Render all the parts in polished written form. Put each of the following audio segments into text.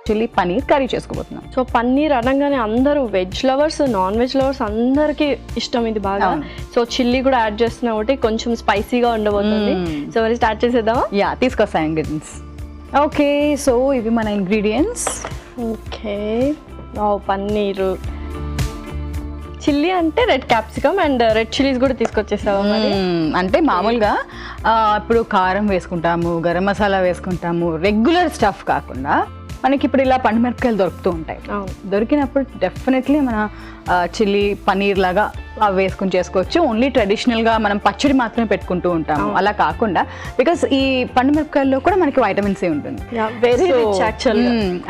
Chilli paneer curry చేసుకోబోతున్నాం. So paneer అనగానే అందరూ veg lovers, non veg lovers అందరికి ఇష్టం ఇది బాగా. సో చిల్లీ కూడా యాడ్ చేస్తున్నా ఒకటి కొంచెం స్పైసీగా ఉండబోతుంది. సో మరి స్టార్ట్ చేసేద్దామా? యా, తీసుకొస్తాను ఇంగ్రీడియంట్స్. ఓకే, సో ఇవి మన ఇంగ్రీడియంట్స్. ఓకే, పన్నీరు, చిల్లీ అంటే red capsicum and red chillies కూడా తీసుకొచ్చేసావా మరి? అంటే మామూలుగా ఇప్పుడు కారం వేసుకుంటాము, గరం మసాలా వేసుకుంటాము, రెగ్యులర్ స్టఫ్ కాకుండా మనకి ఇప్పుడు ఇలా పండు మిరపకాయలు దొరుకుతూ ఉంటాయి. దొరికినప్పుడు డెఫినెట్లీ మన చిల్లీ పనీర్ లాగా అవి వేసుకుని చేసుకోవచ్చు. ఓన్లీ ట్రెడిషనల్గా మనం పచ్చడి మాత్రమే పెట్టుకుంటూ ఉంటాము, అలా కాకుండా బికాస్ ఈ పండు మిరపకాయల్లో కూడా మనకి వైటమిన్ సి ఉంటుంది.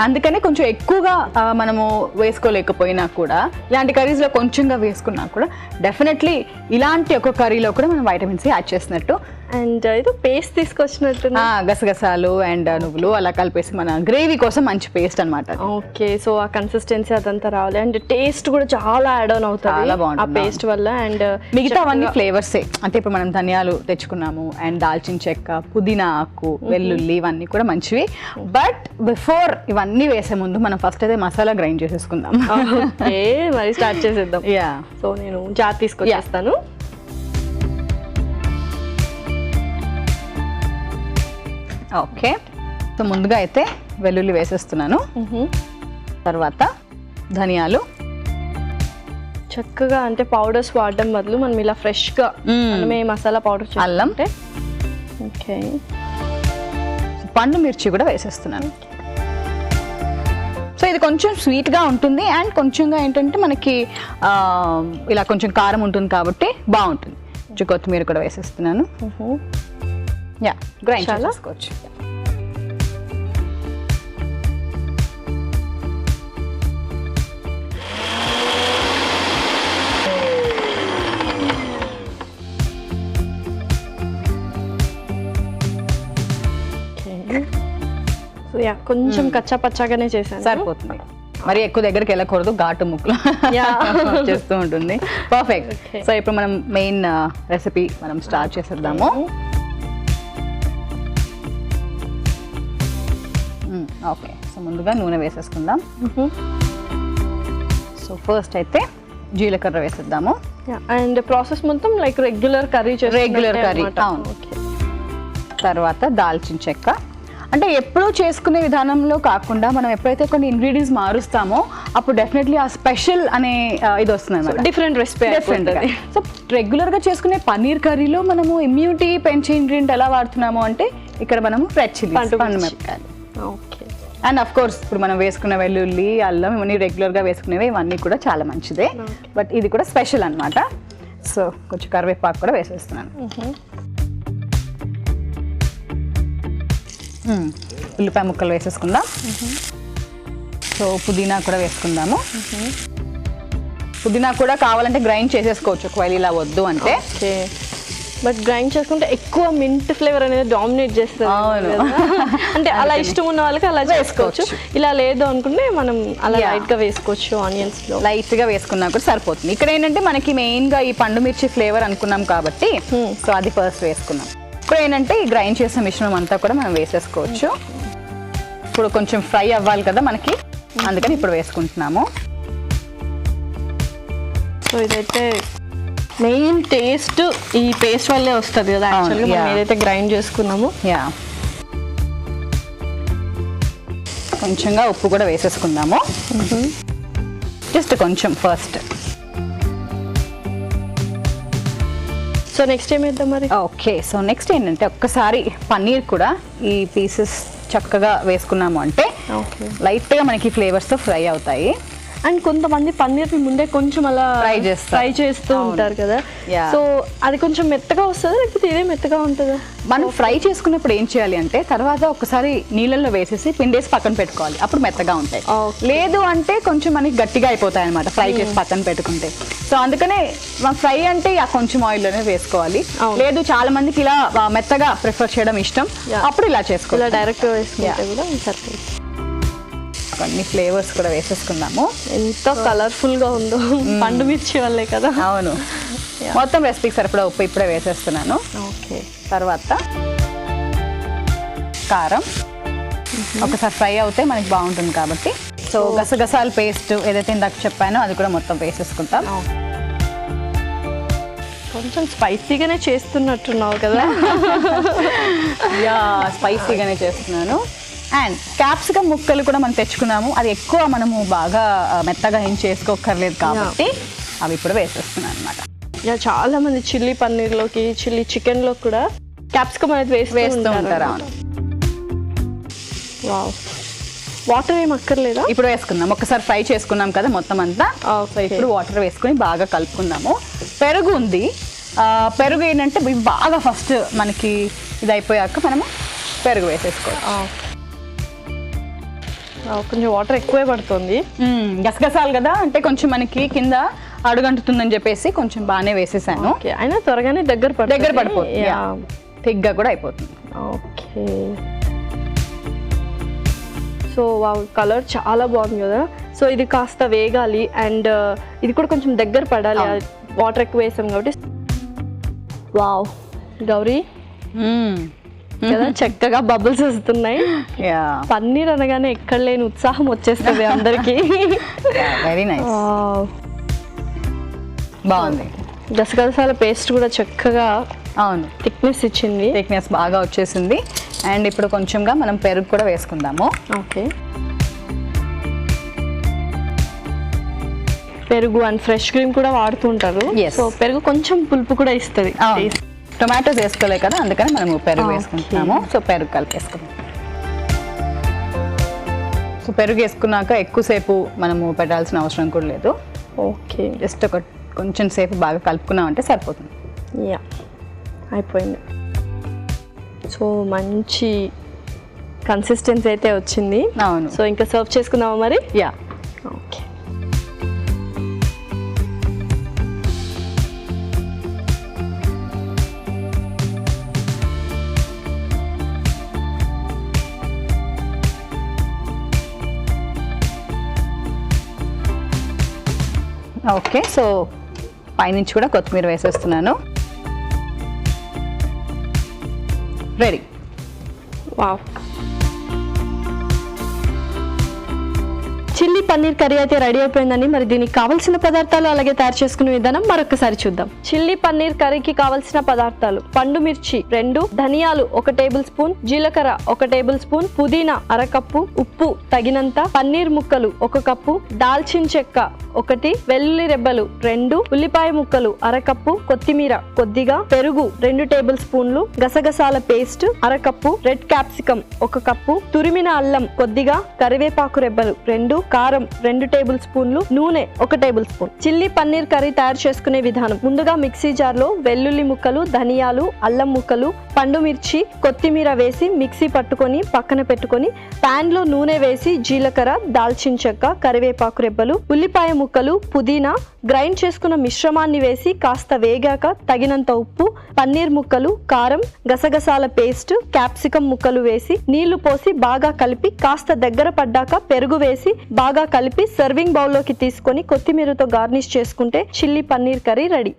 అందుకని కొంచెం ఎక్కువగా మనము వేసుకోలేకపోయినా కూడా ఇలాంటి కర్రీస్లో కొంచెంగా వేసుకున్నా కూడా డెఫినెట్లీ ఇలాంటి ఒక కర్రీలో కూడా మనం వైటమిన్ సి యాడ్ చేసినట్టు. అండ్ ఇది పేస్ట్ తీసుకొచ్చినట్టు, గసగసాలు అండ్ నువ్వులు అలా కలిపేసి మన గ్రేవీ కోసం మంచి పేస్ట్ అనమాట. ఓకే, సో ఆ కన్సిస్టెన్సీ అదంతా రావాలి అండ్ టేస్ట్ కూడా చాలా యాడ్ ఆన్ అవుతుంది ఆ పేస్ట్ వల్ల. అండ్ మిగతా అవన్నీ ఫ్లేవర్సే, అంటే ఇప్పుడు మనం ధనియాలు తెచ్చుకున్నాము అండ్ దాల్చిన చెక్క, పుదీనా ఆకు, వెల్లుల్లి ఇవన్నీ కూడా మంచివి. బట్ బిఫోర్ ఇవన్నీ వేసే ముందు మనం ఫస్ట్ అయితే మసాలా గ్రైండ్ చేసేసుకుందాం. ఓకే, మరి స్టార్ట్ చేసేద్దాం. యా, సో నేను జార్ తీసుకొచ్చేస్తాను. ఓకే, సో ముందుగా అయితే వెల్లుల్లి వేసేస్తున్నాను. తర్వాత ధనియాలు చక్కగా, అంటే పౌడర్స్ వాడడం బదులు మనం ఇలా ఫ్రెష్గా మనమే మసాలా పౌడర్, అల్లం, ఓకే, పండు మిర్చి కూడా వేసేస్తున్నాను. సో ఇది కొంచెం స్వీట్గా ఉంటుంది అండ్ కొంచెంగా ఏంటంటే మనకి ఇలా కొంచెం కారం ఉంటుంది కాబట్టి బాగుంటుంది. కొంచెం కొత్తిమీర కూడా వేసేస్తున్నాను. యా, గ్రైండ్ చేసుకోవచ్చు. కొంచెం కచ్చా పచ్చాగానే చేశాను, సరిపోతుంది. మరి ఎక్కువ దగ్గరికి వెళ్ళకూడదు, ఘాటు ముక్కలు చేస్తూ ఉంటుంది. పర్ఫెక్ట్. సో ఇప్పుడు మనం మెయిన్ రెసిపీ మనం స్టార్ట్ చేసేద్దాము. ఓకే, సో ముందుగా నూనె వేసేసుకుందాం. సో ఫస్ట్ అయితే జీలకర్ర వేసేద్దాము. అండ్ ప్రాసెస్ మొత్తం like regular curry, regular curry. తర్వాత దాల్చిన చెక్క, అంటే ఎప్పుడూ చేసుకునే విధానంలో కాకుండా మనం ఎప్పుడైతే కొన్ని ఇంగ్రీడియంట్స్ మారుస్తామో అప్పుడు డెఫినెట్లీ ఆ స్పెషల్ అనే ఇది వస్తుంది అన్నమాట, డిఫరెంట్ రెసిపీ. సో రెగ్యులర్గా చేసుకునే పన్నీర్ కర్రీలో మనము ఇమ్యూనిటీ పెంచే ఇంగ్రీడియంట్ ఎలా వాడుతున్నాము అంటే ఇక్కడ మనము రెడ్ చిల్లీ, పండు మిరపకాయలు. ఓకే, అండ్ అఫ్ కోర్స్ ఇప్పుడు మనం వేసుకున్న వెల్లుల్లి, అల్లం ఇవన్నీ రెగ్యులర్గా వేసుకునేవి, ఇవన్నీ కూడా చాలా మంచిదే. బట్ ఇది కూడా స్పెషల్ అనమాట. సో కొంచెం కరివేపాకు కూడా వేసేస్తున్నాను. ఉల్లిపాయ ముక్కలు వేసేసుకుందాం. సో పుదీనా కూడా వేసుకుందాము. పుదీనా కూడా కావాలంటే గ్రైండ్ చేసేసుకోవచ్చు ఒకవేళ ఇలా వద్దు అంటే. బట్ గ్రైండ్ చేసుకుంటే ఎక్కువ మింట్ ఫ్లేవర్ అనేది డామినేట్ చేస్తుంది. అంటే అలా ఇష్టం ఉన్న వాళ్ళకి అలా చేసుకోవచ్చు, ఇలా లేదు అనుకుంటే మనం అలా లైట్గా వేసుకోవచ్చు. ఆనియన్స్లో లైట్గా వేసుకున్నా కూడా సరిపోతుంది. ఇక్కడ ఏంటంటే మనకి మెయిన్గా ఈ పండు మిర్చి ఫ్లేవర్ అనుకున్నాం కాబట్టి సో అది ఫస్ట్ వేసుకున్నాం. ఇప్పుడు ఏంటంటే ఈ గ్రైండ్ చేసిన మిశ్రమం అంతా కూడా మనం వేసేసుకోవచ్చు. ఇప్పుడు కొంచెం ఫ్రై అవ్వాలి కదా మనకి, అందుకని ఇప్పుడు వేసుకుంటున్నాము. సో ఇదైతే మెయిన్ టేస్ట్ ఈ పేస్ట్ వల్లే వస్తుంది కదా యాక్చువల్గా, మనం ఏదైతే గ్రైండ్ చేసుకున్నామో. యా, కొంచెంగా ఉప్పు కూడా వేసేసుకుందాము. జస్ట్ కొంచెం ఫస్ట్. సో నెక్స్ట్ ఏం వేద్దాం మరి? ఓకే, సో నెక్స్ట్ ఏంటంటే ఒక్కసారి పన్నీర్ కూడా ఈ పీసెస్ చక్కగా వేసుకున్నాము అంటే లైట్గా మనకి ఫ్లేవర్స్తో ఫ్రై అవుతాయి. అండ్ కొంతమంది పన్నీర్ని ముందే కొంచెం అలా ఫ్రై చేస్తూ ఉంటారు కదా, సో అది కొంచెం మెత్తగా వస్తుందా లేకపోతే ఇదే మెత్తగా ఉంటుందా? మనం ఫ్రై చేసుకున్నప్పుడు ఏం చేయాలి అంటే తర్వాత ఒకసారి నీళ్ళల్లో వేసేసి పిండేసి పక్కన పెట్టుకోవాలి, అప్పుడు మెత్తగా ఉంటాయి. లేదు అంటే కొంచెం మనకి గట్టిగా అయిపోతాయి అనమాట ఫ్రై చేసి పక్కన పెట్టుకుంటే. సో అందుకనే ఫ్రై అంటే కొంచెం ఆయిల్లోనే వేసుకోవాలి. లేదు చాలా మందికి ఇలా మెత్తగా ప్రిఫర్ చేయడం ఇష్టం, అప్పుడు ఇలా చేసుకోవాలి, డైరెక్ట్ వేసుకుంటే కూడా సరిపోతుంది. కొన్ని ఫ్లేవర్స్ కూడా వేసేసుకుందాము. ఎంత కలర్ఫుల్ గా ఉందో పండు మిర్చి వల్లే కదా. అవును, మొత్తం రెసిపీకి సరిపడా ఉప్పు ఇప్పుడే వేసేస్తున్నాను. ఓకే, తర్వాత కారం, ఒకసారి ఫ్రై అవుతే మనకి బాగుంటుంది కాబట్టి. సో గసగసాల పేస్ట్ ఏదైతే ఇందాక చెప్పానో అది కూడా మొత్తం వేసేసుకుంటాం. కొంచెం స్పైసీగానే చేస్తున్నట్టున్నావు కదా. యా, స్పైసీగానే చేస్తున్నాను. అండ్ క్యాప్సికమ్ ముక్కలు కూడా మనం తెచ్చుకున్నాము, అది ఎక్కువ మనము బాగా మెత్తగా ఏం చేసుకోక్కర్లేదు కాబట్టి అవి ఇప్పుడు వేసేస్తున్నాను అనమాట. యా, చాలా మంది చిల్లీ పన్నీర్లోకి చిల్లీ చికెన్లో కూడా క్యాప్సికమ్ అనేది వేస్తూ ఉంటారు. వావ్, వాటర్ ఏం అక్కర్లేదా? ఇప్పుడు వేసుకుందాం, ఒకసారి ఫ్రై చేసుకున్నాం కదా మొత్తం అంతా. సో ఇప్పుడు వాటర్ వేసుకుని బాగా కలుపుకుందాము. పెరుగు ఉంది, పెరుగు ఏంటంటే బాగా ఫస్ట్ మనకి ఇది అయిపోయాక మనము పెరుగు వేసేసుకోవాలి. కొంచెం వాటర్ ఎక్కువే పడుతుంది. గసగసాలు కదా అంటే కొంచెం మనకి కింద అడుగంటుతుందని చెప్పేసి కొంచెం బాగానే వేసేసాను. అయినా త్వరగానే దగ్గర పడిపోతుంది, థిక్గా కూడా అయిపోతుంది. ఓకే, సో కలర్ చాలా బాగుంది కదా. సో ఇది కాస్త వేగాలి అండ్ ఇది కూడా కొంచెం దగ్గర పడాలి, వాటర్ ఎక్కువ వేసాం కాబట్టి. వావ్ గౌరీ, కదా చక్కగా బబుల్స్ వస్తున్నాయి. పన్నీర్ అనగానే ఎక్కడ లేని ఉత్సాహం వచ్చేస్తుంది అందరికి. వెరీ నైస్, బాగుంది. గసగసాల పేస్ట్ కూడా చక్కగా అవును థిక్నెస్ ఇచ్చింది, థిక్నెస్ బాగా వచ్చేసింది. అండ్ ఇప్పుడు కొంచెంగా మనం పెరుగు కూడా వేసుకుందాము. ఓకే, పెరుగు అండ్ ఫ్రెష్ క్రీమ్ కూడా వాడుతుంటారు. సో పెరుగు కొంచెం పులుపు కూడా ఇస్తుంది. టొమాటోస్ వేసుకోలే కదా, అందుకని మనము పెరుగు వేసుకుంటున్నాము. సో పెరుగు కలిపేసుకుందాం. సో పెరుగు వేసుకున్నాక ఎక్కువసేపు మనము పెట్టాల్సిన అవసరం కూడా లేదు. ఓకే, జస్ట్ కొంచెం సేపు బాగా కలుపుకున్నామంటే సరిపోతుంది. యా, అయిపోయింది. సో మంచి కన్సిస్టెన్సీ అయితే వచ్చింది. అవును, సో ఇంకా సర్వ్ చేసుకుందామా మరి? Yeah, okay. ఓకే, సో పైనుంచి కూడా కొత్తిమీర వేసేస్తున్నాను. Ready. Wow, chilli paneer curry అయితే రెడీ అయిపోయిందండి. మరి దీనికి కావాల్సిన పదార్థాలు అలాగే తయారు చేసుకునే విధానం మరొకసారి చూద్దాం. చిల్లీ పన్నీర్ కర్రీకి కావాల్సిన పదార్థాలు: పండు మిర్చి 2, ధనియాలు 1 టేబుల్ స్పూన్, జీలకర్ర 1 టేబుల్ స్పూన్, పుదీనా 1/2 కప్పు, ఉప్పు తగినంత, పన్నీర్ ముక్కలు 1 కప్పు, దాల్చిన చెక్క 1, వెల్లుల్లి రెబ్బలు 2, ఉల్లిపాయ ముక్కలు 1/2 కప్పు, కొత్తిమీర కొద్దిగా, పెరుగు 2 టేబుల్ స్పూన్లు, గసగసాల paste 1/2 cup, red capsicum 1 cup, తురిమిన అల్లం కొద్దిగా, కరివేపాకు రెబ్బలు 2, కారం 2 టేబుల్ స్పూన్లు, నూనె 1 table spoon. Chilli paneer curry తయారు చేసుకునే విధానం: ముందుగా మిక్సీ జార్లో వెల్లుల్లి ముక్కలు, ధనియాలు, అల్లం ముక్కలు, పండు మిర్చి, కొత్తిమీర వేసి మిక్సీ పట్టుకొని పక్కన పెట్టుకొని, పాన్ లో నూనె వేసి జీలకర్ర, దాల్చిన చెక్క, కరివేపాకు రెబ్బలు, ఉల్లిపాయ ముక్కలు, పుదీనా, గ్రైండ్ చేసుకున్న మిశ్రమాన్ని వేసి కాస్త వేగాక తగినంత ఉప్పు, పన్నీర్ ముక్కలు, కారం, గసగసాల పేస్ట్, క్యాప్సికం ముక్కలు వేసి నీళ్లు పోసి బాగా కలిపి కాస్త దగ్గర పడ్డాక పెరుగు వేసి బాగా కలిపి సర్వింగ్ బౌల్లోకి తీసుకొని కొత్తిమీరతో గార్నిష్ చేసుకుంటే చిల్లీ పన్నీర్ కర్రీ రెడీ.